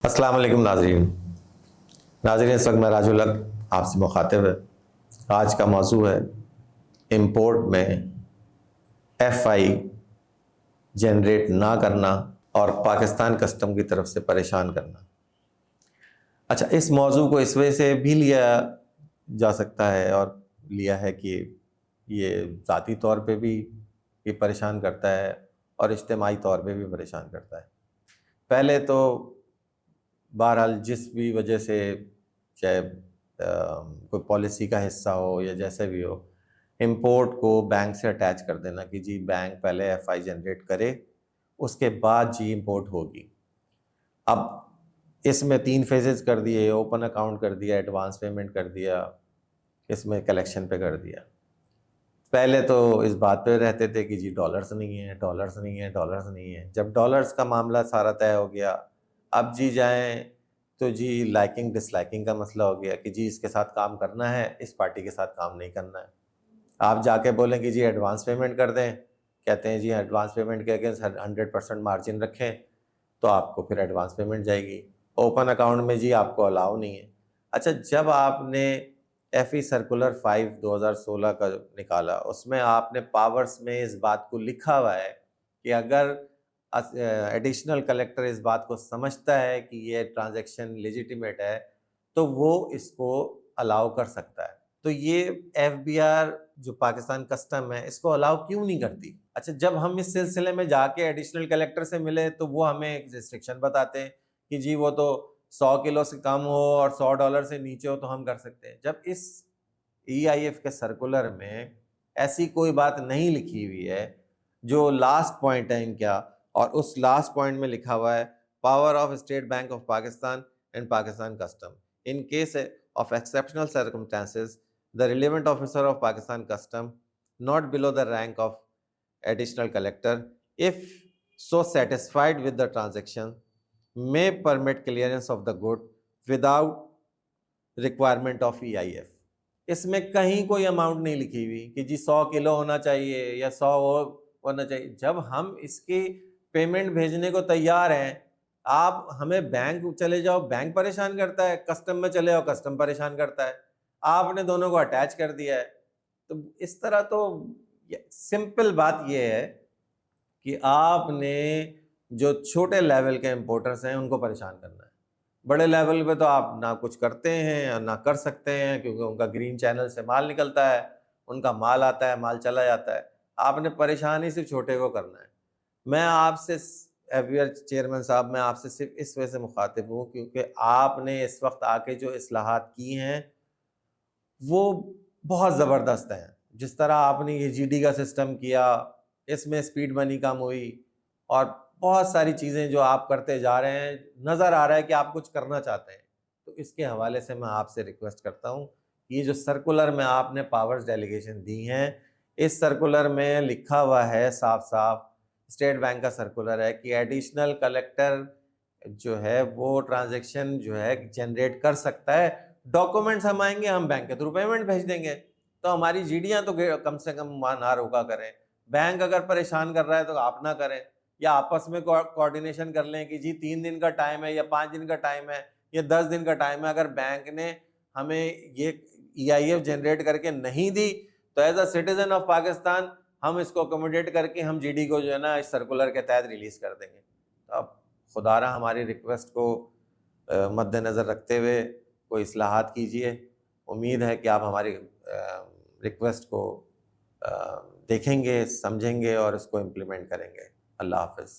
अस्सलाम वालेकुम नाजरीन। इस वक्त मैं राजू लक आपसे मुखातिब है। आज का मौजू है इंपोर्ट में FI जनरेट ना करना और पाकिस्तान कस्टम की तरफ से परेशान करना। अच्छा, इस मौजू को इस वजह से भी लिया जा सकता है और लिया है कि ये ज़ाती तौर पे भी ये परेशान करता है और इज्तिमाई तौर पे भी परेशान करता है। पहले तो बहरहाल जिस भी वजह से, चाहे कोई पॉलिसी का हिस्सा हो या जैसे भी हो, इंपोर्ट को बैंक से अटैच कर देना कि जी बैंक पहले FI जनरेट करे, उसके बाद जी इंपोर्ट होगी। अब इसमें 3 फेजेस कर दिए, ओपन अकाउंट कर दिया, एडवांस पेमेंट कर दिया, इसमें कलेक्शन पे कर दिया। पहले तो इस बात पे रहते थे कि जी डॉलर्स नहीं है, डॉलर्स नहीं है, डॉलर्स नहीं है। जब डॉलर्स का मामला सारा तय हो गया, अब जी जाएं तो जी लाइकिंग डिसलाइकिंग का मसला हो गया कि जी इसके साथ काम करना है, इस पार्टी के साथ काम नहीं करना है। आप जाके बोलें कि जी एडवांस पेमेंट कर दें, कहते हैं जी एडवांस पेमेंट के अगेंस्ट 100% मार्जिन रखें, तो आपको फिर एडवांस पेमेंट जाएगी। ओपन अकाउंट में जी आपको अलाउ नहीं है। अच्छा, जब आपने FE सर्कुलर 5 2016 का निकाला, उसमें आपने पावर्स में इस बात को लिखा हुआ है कि अगर एडिशनल कलेक्टर इस बात को समझता है कि ये ट्रांजैक्शन लेजिटिमेट है तो वो इसको अलाउ कर सकता है। तो ये FBR जो पाकिस्तान कस्टम है इसको अलाउ क्यों नहीं करती? अच्छा, जब हम इस सिलसिले में जाके एडिशनल कलेक्टर से मिले तो वो हमें एक रिस्ट्रिक्शन बताते हैं कि जी वो तो 100 किलो से कम हो और $100 से नीचे हो तो हम कर सकते हैं। जब इस EIF के सर्कुलर में ऐसी कोई बात नहीं लिखी हुई है, जो लास्ट पॉइंट है इनका, और उस लास्ट पॉइंट में लिखा हुआ है power of state bank of Pakistan and Pakistan custom in case of exceptional circumstances the relevant officer of Pakistan custom not below the rank of additional collector if so satisfied with the transaction may permit clearance of the good without requirement of EIF। इसमें कहीं कोई amount नहीं लिखी हुई कि जी 100 kilo होना चाहिए या 100 होना चाहिए। जब हम इसकी पेमेंट भेजने को तैयार हैं, आप हमें बैंक चले जाओ, बैंक परेशान करता है, कस्टम में चले जाओ, कस्टम परेशान करता है। आपने दोनों को अटैच कर दिया है। तो इस तरह तो सिंपल बात यह है कि आपने जो छोटे लेवल के इंपोर्टर्स हैं उनको परेशान करना है। बड़े लेवल पे तो आप ना कुछ करते हैं ना कर सकते हैं, क्योंकि उनका ग्रीन चैनल से माल निकलता है, उनका माल आता है, माल चला जाता है। आपने परेशान ही सिर्फ छोटे को करना है। मैं आपसे FBR चेयरमैन साहब, मैं आपसे सिर्फ इस वजह से मुखातिब हूँ क्योंकि आपने इस वक्त आके जो इस्लाहात की हैं वो बहुत ज़बरदस्त हैं। जिस तरह आपने ये GD का सिस्टम किया, इसमें स्पीड मनी कम हुई और बहुत सारी चीज़ें जो आप करते जा रहे हैं, नज़र आ रहा है कि आप कुछ करना चाहते हैं। तो इसके हवाले से मैं आपसे रिक्वेस्ट करता हूँ, ये जो सर्कुलर में आपने पावर्स डेलीगेशन दी हैं, इस सर्कुलर में लिखा हुआ है साफ साफ, स्टेट बैंक का सर्कुलर है कि एडिशनल कलेक्टर जो है वो ट्रांजैक्शन जो है जनरेट कर सकता है। डॉक्यूमेंट्स हम आएंगे, हम बैंक के थ्रू पेमेंट भेज देंगे, तो हमारी जीडियाँ तो कम से कम ना रोका करें। बैंक अगर परेशान कर रहा है तो आप ना करें, या आपस में कोऑर्डिनेशन कर लें कि जी 3 दिन का टाइम है या 5 दिन का टाइम है या 10 दिन का टाइम है। अगर बैंक ने हमें ये EIF जनरेट करके नहीं दी तो as a citizen of Pakistan हम इसको अकोमोडेट करके हम GD को जो है ना इस सर्कुलर के तहत रिलीज कर देंगे। तो अब खुदारा हमारी रिक्वेस्ट को मद्देनज़र रखते हुए कोई इस्लाहात कीजिए। उम्मीद है कि आप हमारी रिक्वेस्ट को देखेंगे, समझेंगे और इसको इम्प्लीमेंट करेंगे। अल्लाह हाफ़िज़।